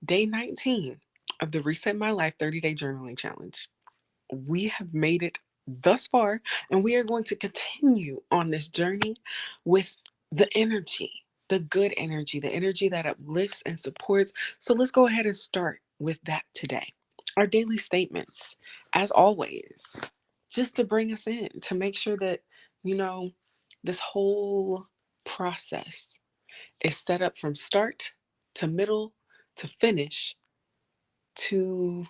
Day 19 of the Reset My Life 30-Day Journaling Challenge. We have made it thus far, and we are going to continue on this journey with the energy, the good energy, the energy that uplifts and supports. So let's go ahead and start with that today. Our daily statements, as always, just to bring us in, to make sure that, you know, this whole process is set up from start to middle to finish to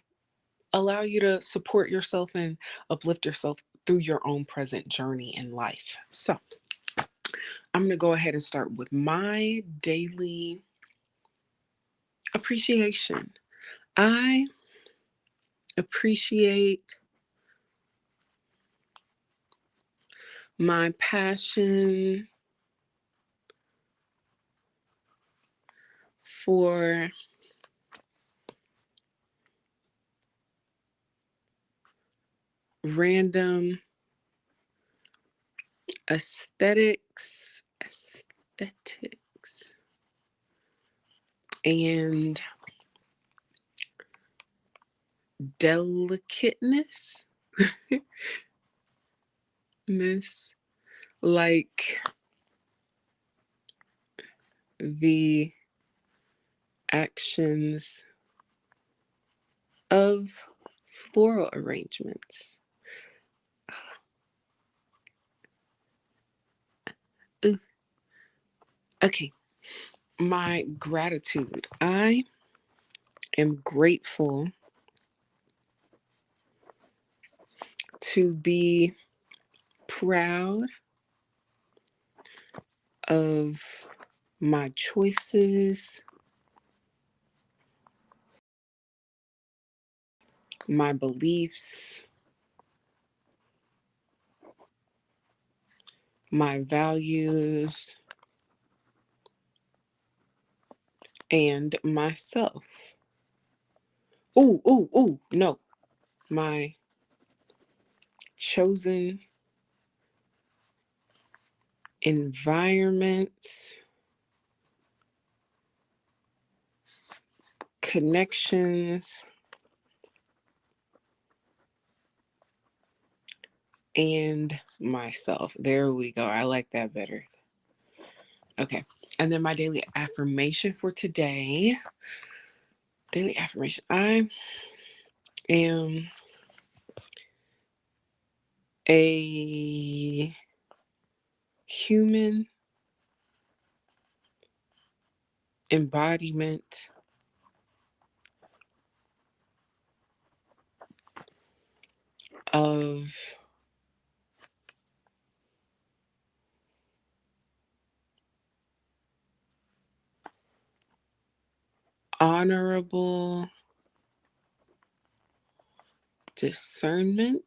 allow you to support yourself and uplift yourself through your own present journey in life. So, I'm going to go ahead and start with my daily appreciation. I appreciate my passion for random aesthetics, and delicateness, like the actions of floral arrangements. Ooh. Okay, my gratitude. I am grateful to be proud of my choices, my beliefs, my values, and myself. No. My chosen environments, connections, and myself. There we go. I like that better. Okay. And then my daily affirmation for today. Daily affirmation. I am a human embodiment of honorable discernment,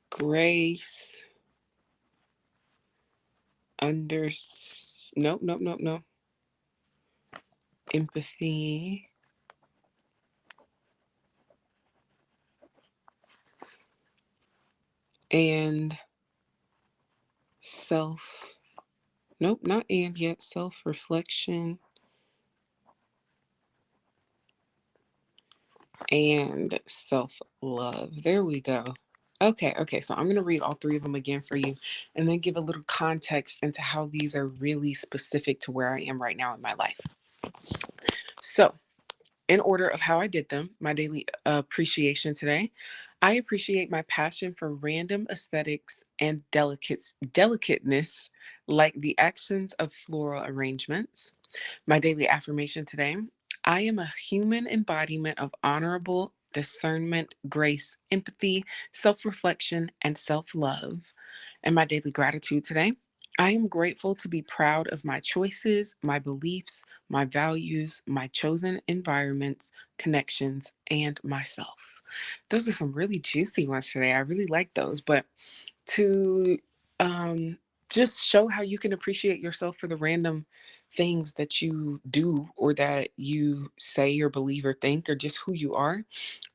grace, no, empathy, and not and yet, self-reflection and self-love. There we go. Okay, so I'm going to read all three of them again for you and then give a little context into how these are really specific to where I am right now in my life. So, in order of how I did them, my daily appreciation today, I appreciate my passion for random aesthetics and delicateness, like the actions of floral arrangements. My daily affirmation today, I am a human embodiment of honorable discernment, grace, empathy, self reflection, and self love. And my daily gratitude today, I am grateful to be proud of my choices, my beliefs, my values, my chosen environments, connections, and myself. Those are some really juicy ones today. I really like those. But to just show how you can appreciate yourself for the random things that you do or that you say or believe or think or just who you are.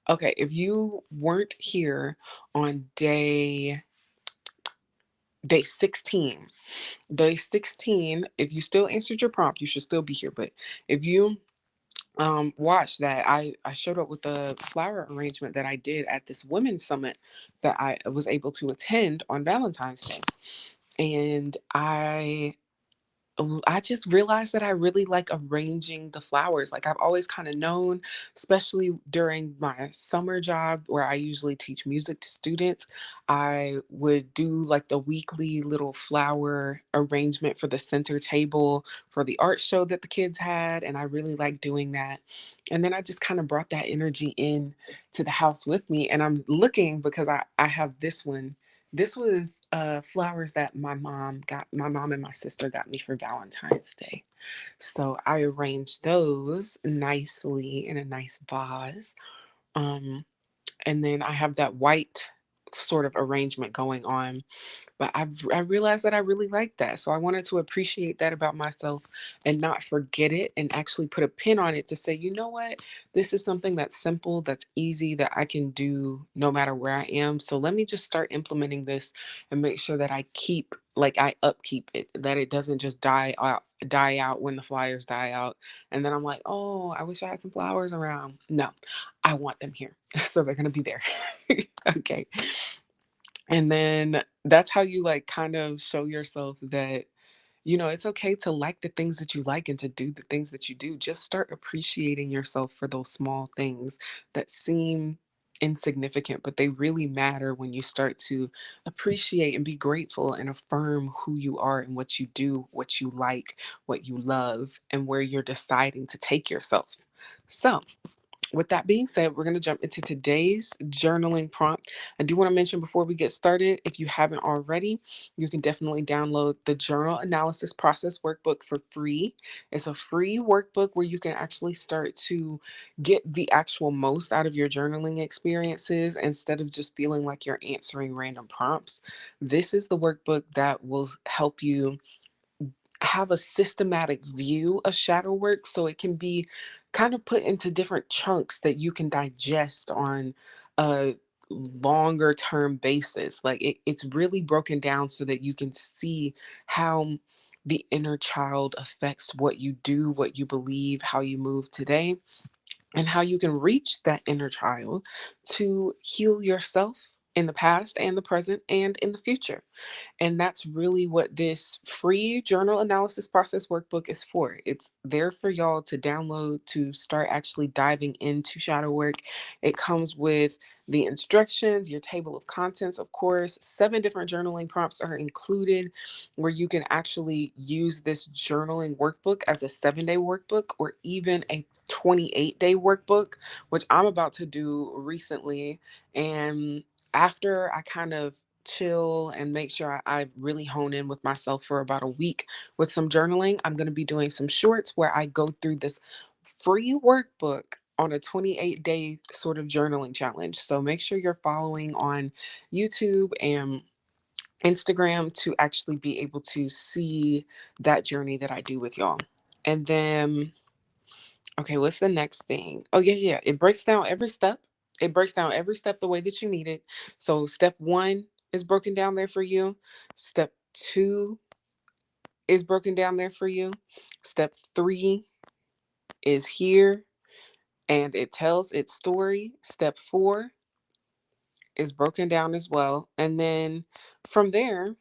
Okay, if you weren't here on day day 16. Day 16, if you still answered your prompt, you should still be here. But if you watch that, I showed up with a flower arrangement that I did at this women's summit that I was able to attend on Valentine's Day. And I just realized that I really like arranging the flowers. Like I've always kind of known, especially during my summer job where I usually teach music to students, I would do like the weekly little flower arrangement for the center table for the art show that the kids had. And I really like doing that. And then I just kind of brought that energy in to the house with me. And I'm looking because I have this one. This was flowers that my mom and my sister got me for Valentine's Day. So I arranged those nicely in a nice vase. Um, and then I have that white sort of arrangement going on, but I realized that I really like that. So I wanted to appreciate that about myself and not forget it and actually put a pin on it to say, you know what? This is something that's simple, that's easy, that I can do no matter where I am. So let me just start implementing this and make sure that I upkeep it, that it doesn't just die out when the flyers die out. And then I'm like, oh, I wish I had some flowers around. No, I want them here. So they're gonna be there. Okay. And then that's how you like kind of show yourself that, it's okay to like the things that you like and to do the things that you do. Just start appreciating yourself for those small things that seem insignificant, but they really matter when you start to appreciate and be grateful and affirm who you are and what you do, what you like, what you love, and where you're deciding to take yourself. So, with that being said, we're going to jump into today's journaling prompt. I do want to mention before we get started, if you haven't already, you can definitely download the Journal Analysis Process Workbook for free. It's a free workbook where you can actually start to get the actual most out of your journaling experiences instead of just feeling like you're answering random prompts. This is the workbook that will help you have a systematic view of shadow work so it can be kind of put into different chunks that you can digest on a longer term basis. Like it's really broken down so that you can see how the inner child affects what you do, what you believe, how you move today, and how you can reach that inner child to heal yourself in the past and the present and in the future. And that's really what this free journal analysis process workbook is for. It's there for y'all to download to start actually diving into shadow work. It comes with the instructions, your table of contents, of course. 7 different journaling prompts are included where you can actually use this journaling workbook as a 7-day workbook or even a 28-day workbook, which I'm about to do recently. And after I kind of chill and make sure I really hone in with myself for about a week with some journaling, I'm going to be doing some shorts where I go through this free workbook on a 28-day sort of journaling challenge. So make sure you're following on YouTube and Instagram to actually be able to see that journey that I do with y'all. And then okay, what's the next thing? Oh, yeah, yeah. It breaks down every step. It breaks down every step the way that you need it. So, step 1 is broken down there for you. Step 2 is broken down there for you. Step 3 is here and it tells its story. Step 4 is broken down as well. And then from there,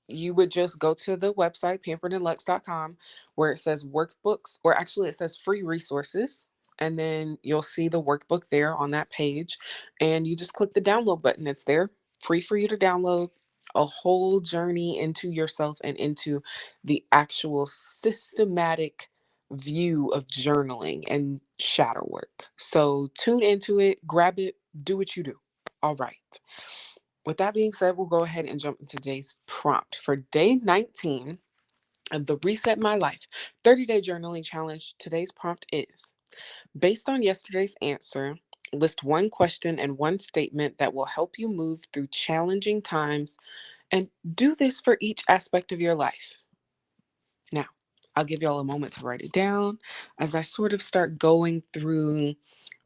you would just go to the website pampered&luxed.com where it says workbooks, or actually it says free resources, and then you'll see the workbook there on that page, and you just click the download button. It's there free for you to download a whole journey into yourself and into the actual systematic view of journaling and shadow work. So tune into it, grab it, do what you do. All right. With that being said, we'll go ahead and jump into today's prompt. For day 19 of the Reset My Life 30-day journaling challenge, today's prompt is: based on yesterday's answer, list one question and one statement that will help you move through challenging times, and do this for each aspect of your life. Now, I'll give y'all a moment to write it down as I sort of start going through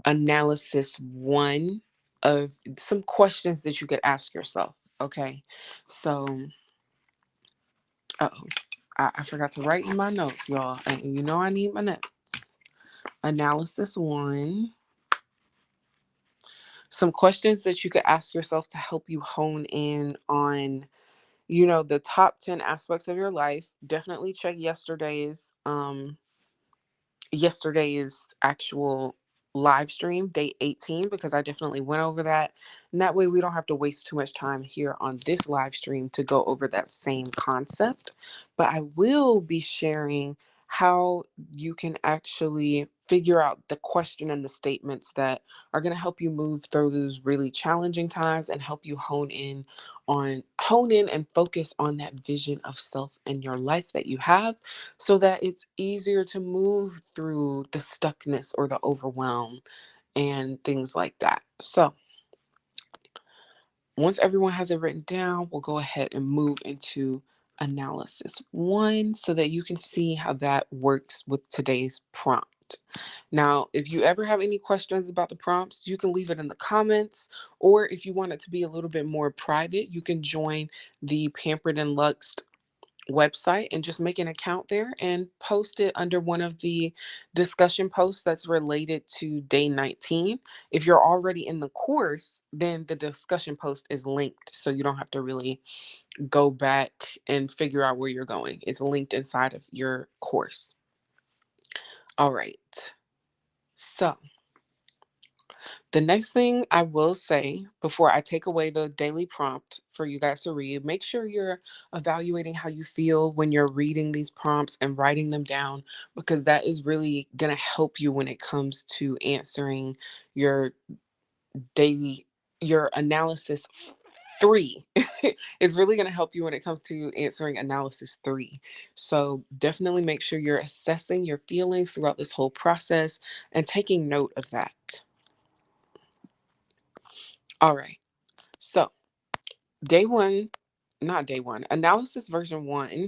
analysis 1 of some questions that you could ask yourself. Okay. So, oh, I forgot to write in my notes, y'all. And you know I need my notes. Analysis one. Some questions that you could ask yourself to help you hone in on, the top 10 aspects of your life. Definitely check yesterday's actual live stream, day 18, because I definitely went over that. And that way we don't have to waste too much time here on this live stream to go over that same concept. But I will be sharing how you can actually figure out the question and the statements that are going to help you move through those really challenging times and help you hone in and focus on that vision of self and your life that you have, so that it's easier to move through the stuckness or the overwhelm and things like that. So, once everyone has it written down, we'll go ahead and move into analysis one so that you can see how that works with today's prompt. Now, if you ever have any questions about the prompts, you can leave it in the comments, or if you want it to be a little bit more private, you can join the Pampered&Luxed website and just make an account there and post it under one of the discussion posts that's related to day 19. If you're already in the course, then the discussion post is linked, so you don't have to really go back and figure out where you're going. It's linked inside of your course. All right. So, the next thing I will say before I take away the daily prompt for you guys to read, make sure you're evaluating how you feel when you're reading these prompts and writing them down, because that is really going to help you when it comes to answering your daily, your analysis three. It's really going to help you when it comes to answering analysis three. So definitely make sure you're assessing your feelings throughout this whole process and taking note of that. All right. So, day one, not day one, analysis version one,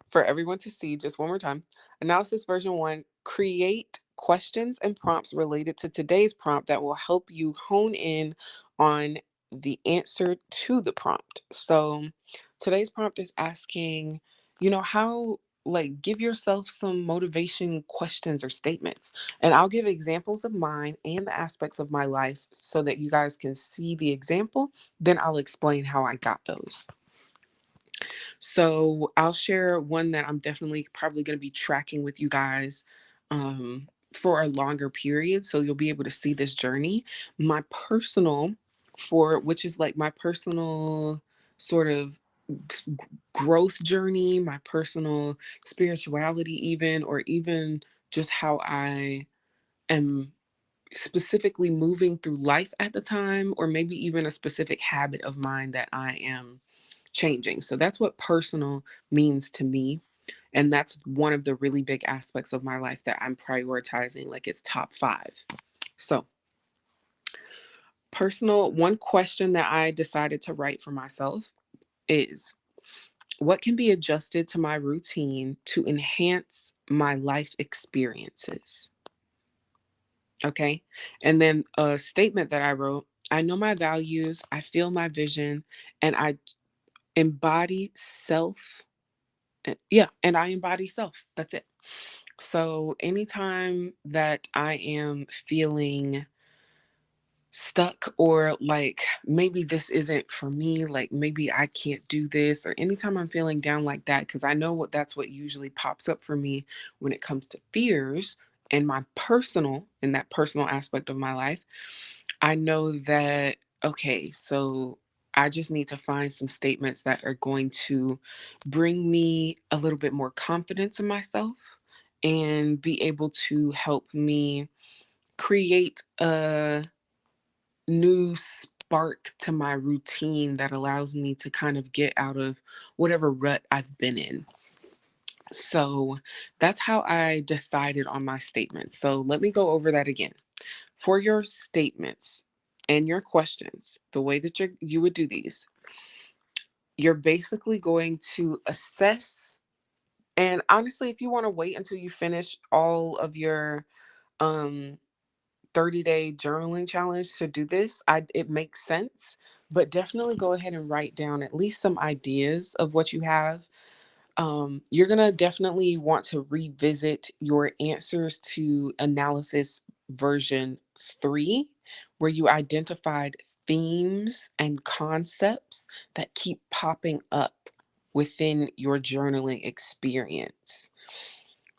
for everyone to see just one more time. Analysis version one, create questions and prompts related to today's prompt that will help you hone in on the answer to the prompt. So, today's prompt is asking, how, like, give yourself some motivation questions or statements. And I'll give examples of mine and the aspects of my life so that you guys can see the example. Then I'll explain how I got those. So I'll share one that I'm definitely probably going to be tracking with you guys for a longer period. So you'll be able to see this journey. My personal, which is like my personal sort of growth journey, my personal spirituality, or even just how I am specifically moving through life at the time, or maybe even a specific habit of mine that I am changing. So that's what personal means to me. And that's one of the really big aspects of my life that I'm prioritizing, like it's top 5. So, personal, one question that I decided to write for myself is, what can be adjusted to my routine to enhance my life experiences? Okay. And then a statement that I wrote, I know my values, I feel my vision, and I embody self. Yeah, and I embody self. That's it. So anytime that I am feeling stuck, or like maybe this isn't for me, like maybe I can't do this, or anytime I'm feeling down like that, because I know that's what usually pops up for me when it comes to fears and in that personal aspect of my life, I know that, okay, so I just need to find some statements that are going to bring me a little bit more confidence in myself and be able to help me create a new spark to my routine that allows me to kind of get out of whatever rut I've been in. So that's how I decided on my statements. So let me go over that again. For your statements and your questions, the way that you would do these, you're basically going to assess. And honestly, if you want to wait until you finish all of your um 30-day journaling challenge to do this. It makes sense, but definitely go ahead and write down at least some ideas of what you have. You're going to definitely want to revisit your answers to analysis version 3, where you identified themes and concepts that keep popping up within your journaling experience.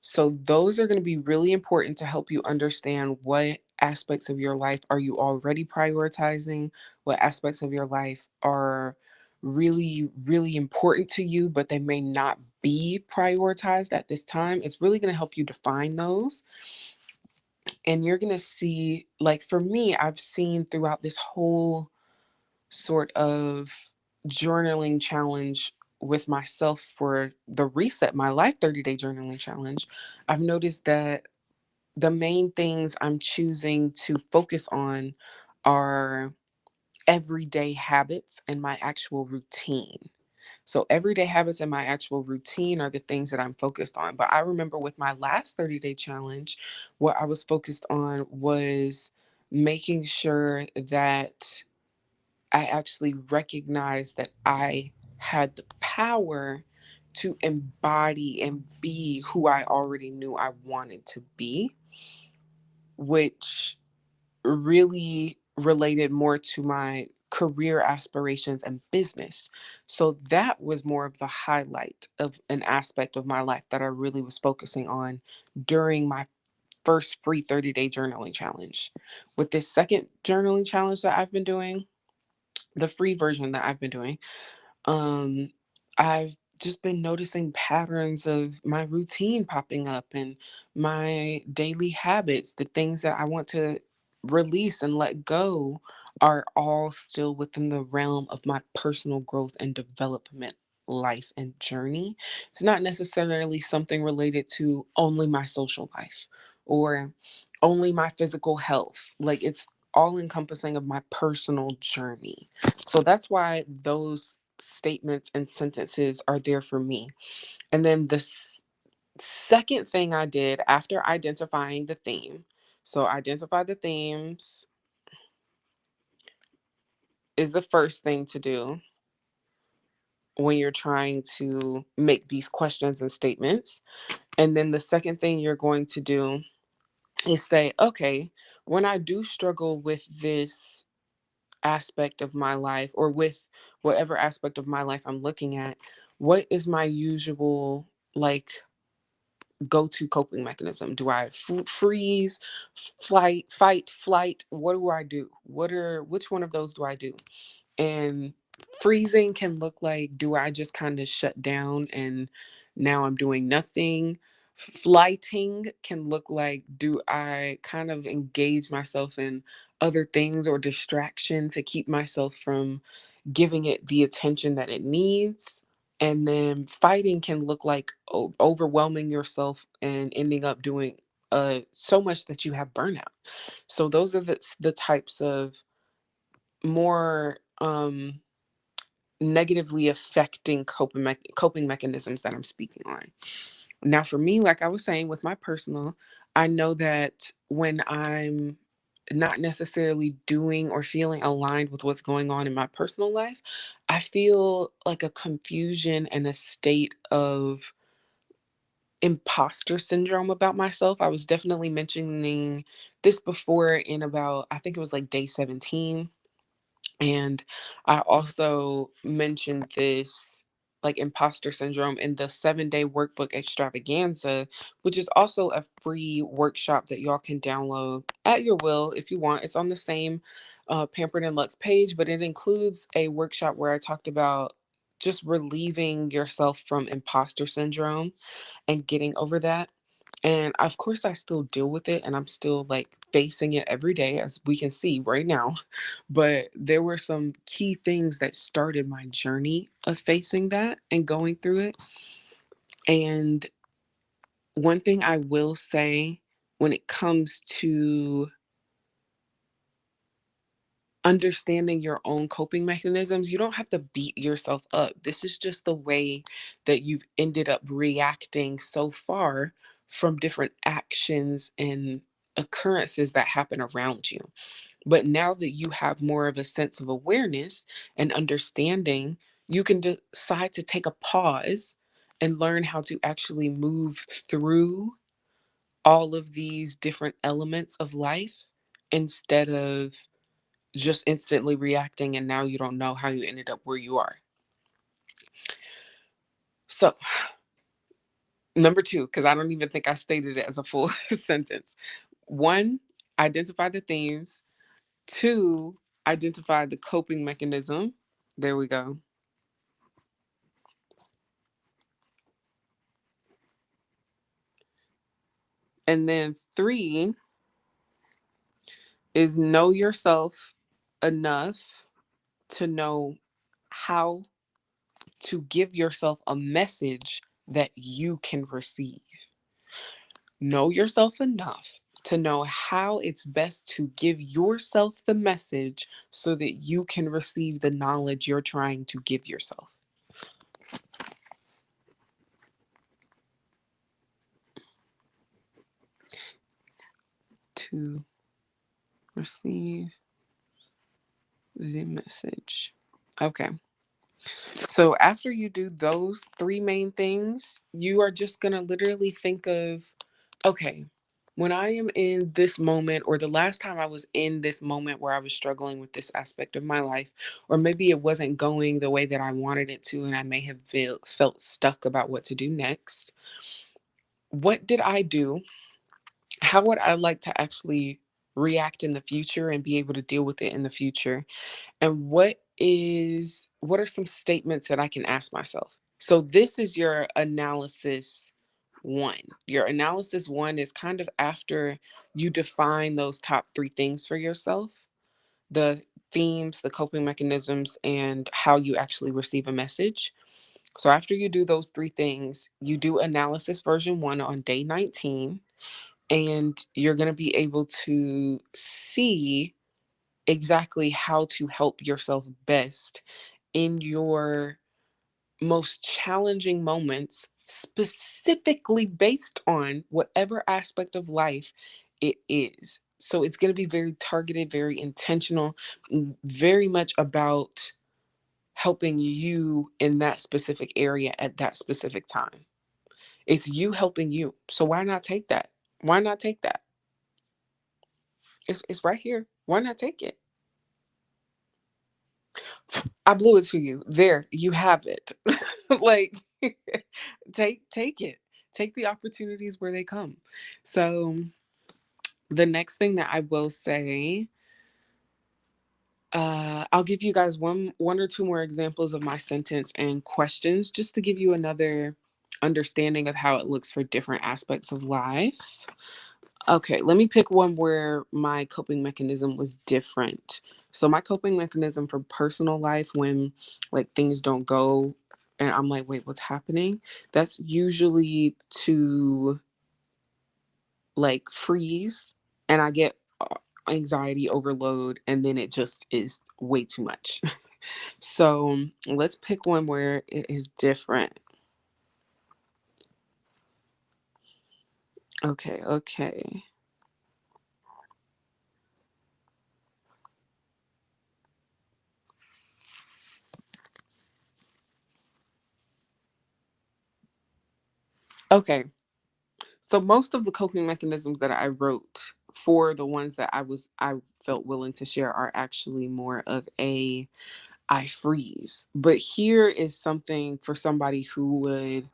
So those are going to be really important to help you understand what aspects of your life are you already prioritizing, what aspects of your life are really, really important to you, but they may not be prioritized at this time. It's really going to help you define those. And you're going to see, like for me, I've seen throughout this whole sort of journaling challenge with myself for the Reset My Life 30-day journaling challenge, I've noticed that the main things I'm choosing to focus on are everyday habits and my actual routine. So, everyday habits and my actual routine are the things that I'm focused on. But I remember with my last 30-day challenge, what I was focused on was making sure that I actually recognized that I had the power to embody and be who I already knew I wanted to be, which really related more to my career aspirations and business. So that was more of the highlight of an aspect of my life that I really was focusing on during my first free 30-day journaling challenge. With this second journaling challenge that I've been doing, the free version that I've been doing, um, I've just been noticing patterns of my routine popping up and my daily habits, the things that I want to release and let go are all still within the realm of my personal growth and development life and journey. It's not necessarily something related to only my social life or only my physical health. Like it's all encompassing of my personal journey. So that's why those statements and sentences are there for me. And then the second thing I did after identifying the theme, so identify the themes is the first thing to do when you're trying to make these questions and statements. And then the second thing you're going to do is say, okay, when I do struggle with this aspect of my life or with whatever aspect of my life I'm looking at, what is my usual like go-to coping mechanism? Do I freeze, fight, flight? What do I do? Which one of those do I do? And freezing can look like, do I just kind of shut down and now I'm doing nothing? Flighting can look like, do I kind of engage myself in other things or distraction to keep myself from giving it the attention that it needs? And then fighting can look like overwhelming yourself and ending up doing so much that you have burnout. So those are the types of more negatively affecting coping mechanisms that I'm speaking on. Now, for me, like I was saying with my personal, I know that when I'm not necessarily doing or feeling aligned with what's going on in my personal life, I feel like a confusion and a state of imposter syndrome about myself. I was definitely mentioning this before in about, I think it was like day 17. And I also mentioned this like imposter syndrome in the 7-day workbook extravaganza, which is also a free workshop that y'all can download at your will if you want. It's on the same Pampered&Luxed page, but it includes a workshop where I talked about just relieving yourself from imposter syndrome and getting over that. And of course, I still deal with it and I'm still like facing it every day, as we can see right now. But there were some key things that started my journey of facing that and going through it. And one thing I will say when it comes to understanding your own coping mechanisms, you don't have to beat yourself up. This is just the way that you've ended up reacting so far from different actions and occurrences that happen around you. But now that you have more of a sense of awareness and understanding, you can decide to take a pause and learn how to actually move through all of these different elements of life instead of just instantly reacting and now you don't know how you ended up where you are. So, number two, because I don't even think I stated it as a full sentence. One, identify the themes. Two, identify the coping mechanism. There we go. And then three is know yourself enough to know how to give yourself a message that you can receive. Know yourself enough to know how it's best to give yourself the message so that you can receive the knowledge you're trying to give yourself. To receive the message. Okay. So after you do those three main things, you are just going to literally think of, okay, when I am in this moment, or the last time I was in this moment where I was struggling with this aspect of my life, or maybe it wasn't going the way that I wanted it to, and I may have felt stuck about what to do next. What did I do? How would I like to actually react in the future and be able to deal with it in the future? And what are some statements that I can ask myself? So this is your analysis one. Your analysis one is kind of after you define those top three things for yourself, the themes, the coping mechanisms, and how you actually receive a message. So after you do those three things, you do analysis version one on day 19, and you're going to be able to see exactly how to help yourself best in your most challenging moments, specifically based on whatever aspect of life it is. So it's going to be very targeted, very intentional, very much about helping you in that specific area at that specific time. It's you helping you. So why not take that? Why not take that? It's right here. Why not take it? I blew it to you. There, you have it. Like take it. Take the opportunities where they come. So the next thing that I will say, I'll give you guys one or two more examples of my sentence and questions just to give you another understanding of how it looks for different aspects of life. Okay, let me pick one where my coping mechanism was different. So my coping mechanism for personal life, when like things don't go and I'm like, wait, what's happening? That's usually to like freeze, and I get anxiety overload, and then it just is way too much. So let's pick one where it is different. Okay, okay. Okay. So most of the coping mechanisms that I wrote for the ones that I felt willing to share are actually more of a I freeze. But here is something for somebody who would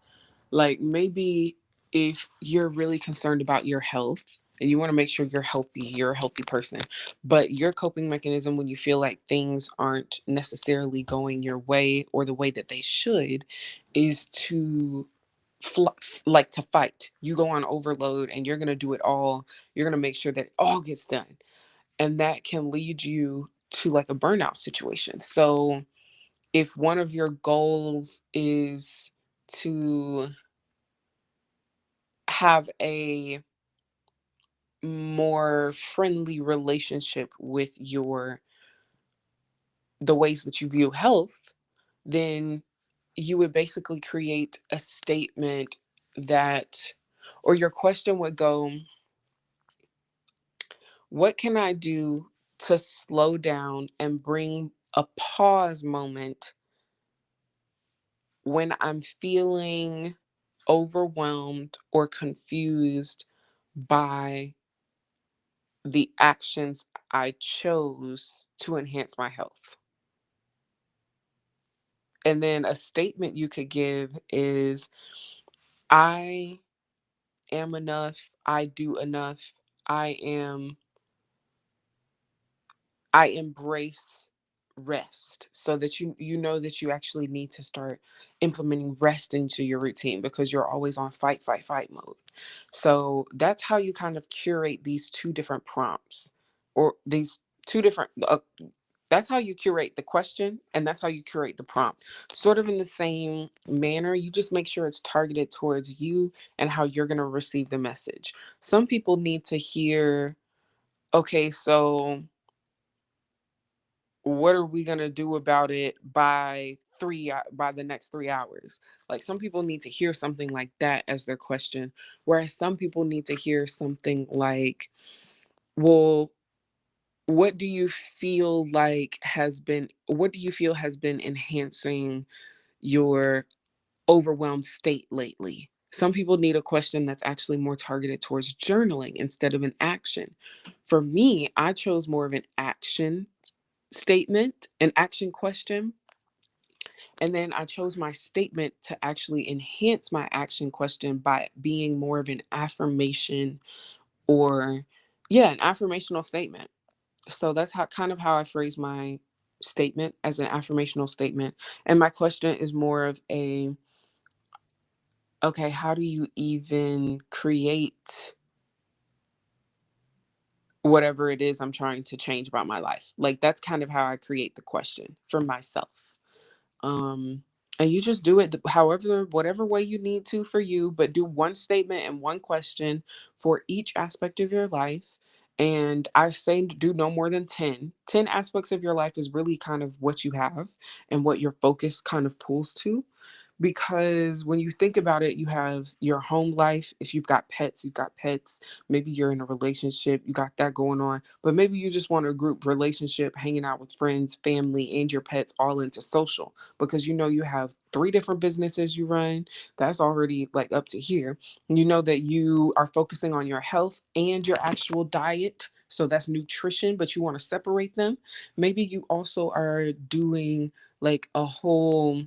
like maybe if you're really concerned about your health and you want to make sure you're a healthy person, but your coping mechanism when you feel like things aren't necessarily going your way or the way that they should is to like to fight. You go on overload and you're going to do it all. You're going to make sure that it all gets done. And that can lead you to like a burnout situation. So if one of your goals is to have a more friendly relationship with your the ways that you view health, then you would basically create a statement that or your question would go, What can I do to slow down and bring a pause moment when I'm feeling overwhelmed or confused by the actions I chose to enhance my health? And then a statement you could give is, I am enough, I do enough, I am I embrace rest, so that you know that you actually need to start implementing rest into your routine because you're always on fight mode. So that's how you kind of curate these two different prompts, or these two different that's how you curate the question, and that's how you curate the prompt, sort of in the same manner. You just make sure it's targeted towards you and how you're going to receive the message. Some people need to hear, okay, so what are we going to do about it by by the next 3 hours? Like, some people need to hear something like that as their question, whereas some people need to hear something like, well, what do you feel has been enhancing your overwhelmed state lately? Some people need a question that's actually more targeted towards journaling instead of an action. For me, I chose more of an action statement, an action question. And then I chose my statement to actually enhance my action question by being more of an affirmation, or, yeah, an affirmational statement. So that's how I phrase my statement, as an affirmational statement. And my question is more of a, okay, how do you even create whatever it is I'm trying to change about my life? Like, that's kind of how I create the question for myself. Um, and you just do it however, whatever way you need to for you, but do one statement and one question for each aspect of your life. And I say do no more than 10 aspects of your life is really kind of what you have and what your focus kind of pulls to. Because when you think about it, you have your home life. If you've got pets, you've got pets. Maybe you're in a relationship, you got that going on. But maybe you just want a group relationship, hanging out with friends, family, and your pets all into social, because you know you have three different businesses you run. That's already like up to here. You know that you are focusing on your health and your actual diet. So that's nutrition, but you want to separate them. Maybe you also are doing like a whole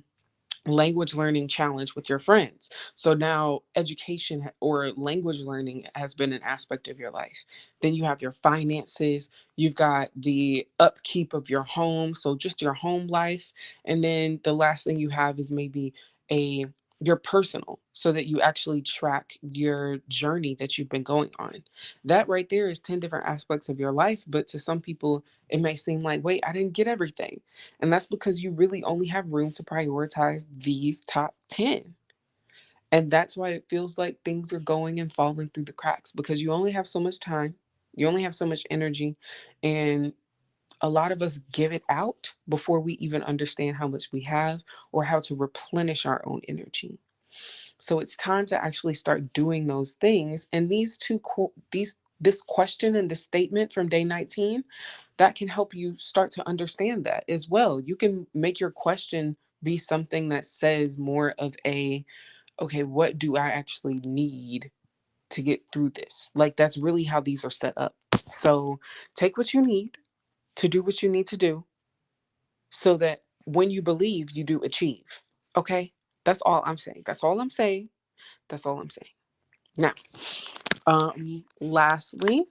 language learning challenge with your friends. So now education or language learning has been an aspect of your life. Then you have your finances, you've got the upkeep of your home, so just your home life. And then the last thing you have is maybe a your personal, so that you actually track your journey that you've been going on. That right there is 10 different aspects of your life, but to some people it may seem like, wait, I didn't get everything. And that's because you really only have room to prioritize these top 10. And that's why it feels like things are going and falling through the cracks, because you only have so much time, you only have so much energy, and a lot of us give it out before we even understand how much we have or how to replenish our own energy. So it's time to actually start doing those things. And this question and this statement from day 19, that can help you start to understand that as well. You can make your question be something that says more of a, okay, what do I actually need to get through this? Like, that's really how these are set up. So take what you need to do what you need to do, so that when you believe, you do achieve. Okay? That's all I'm saying. That's all I'm saying. That's all I'm saying. Now, lastly,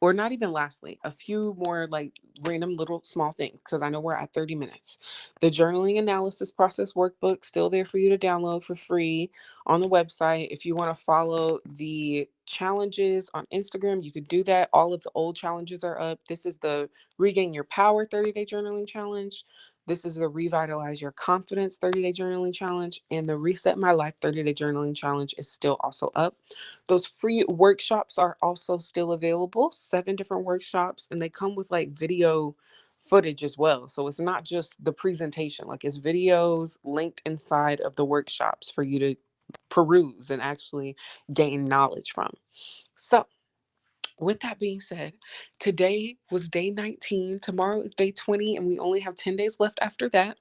or not even lastly, a few more like random little small things, because I know we're at 30 minutes. The journaling analysis process workbook still there for you to download for free on the website. If you want to follow the challenges on Instagram, you could do that. All of the old challenges are up. This is the Regain Your Power 30-day journaling challenge. This is the Revitalize Your Confidence 30-day journaling challenge, and the Reset My Life 30-day journaling challenge is still also up. Those free workshops are also still available, 7 different workshops, and they come with like video footage as well. So it's not just the presentation, like it's videos linked inside of the workshops for you to peruse and actually gain knowledge from. So With that being said, today was day 19, tomorrow is day 20, and we only have 10 days left after that.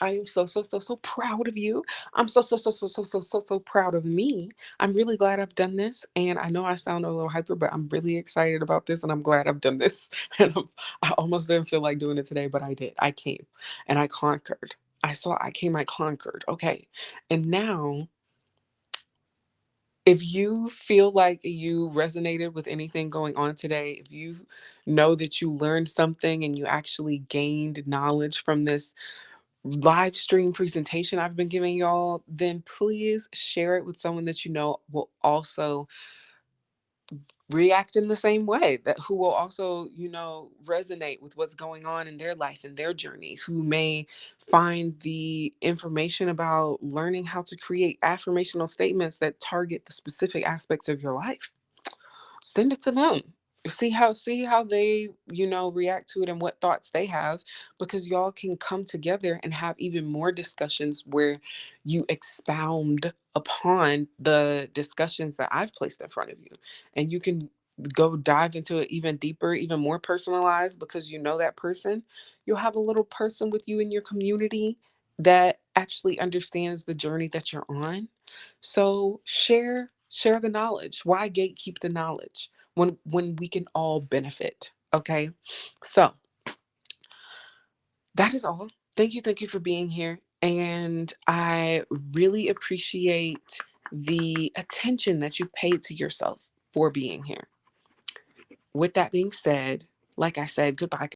I am so, so, so, so proud of you. I'm so, so, so, so, so, so, so, so proud of me. I'm really glad I've done this. And I know I sound a little hyper, but I'm really excited about this and I'm glad I've done this. And I almost didn't feel like doing it today, but I did. I came and I conquered. I came, I conquered. Okay. And now, if you feel like you resonated with anything going on today, if you know that you learned something and you actually gained knowledge from this live stream presentation I've been giving y'all, then please share it with someone that you know will also react in the same way, that who will also, resonate with what's going on in their life and their journey, who may find the information about learning how to create affirmational statements that target the specific aspects of your life. Send it to them. See how they, react to it and what thoughts they have, because y'all can come together and have even more discussions where you expound upon the discussions that I've placed in front of you. And you can go dive into it even deeper, even more personalized, because you know that person. You'll have a little person with you in your community that actually understands the journey that you're on. So share the knowledge. Why gatekeep the knowledge when we can all benefit? Okay. So that is all. Thank you for being here. And I really appreciate the attention that you paid to yourself for being here. With that being said, like I said, goodbye.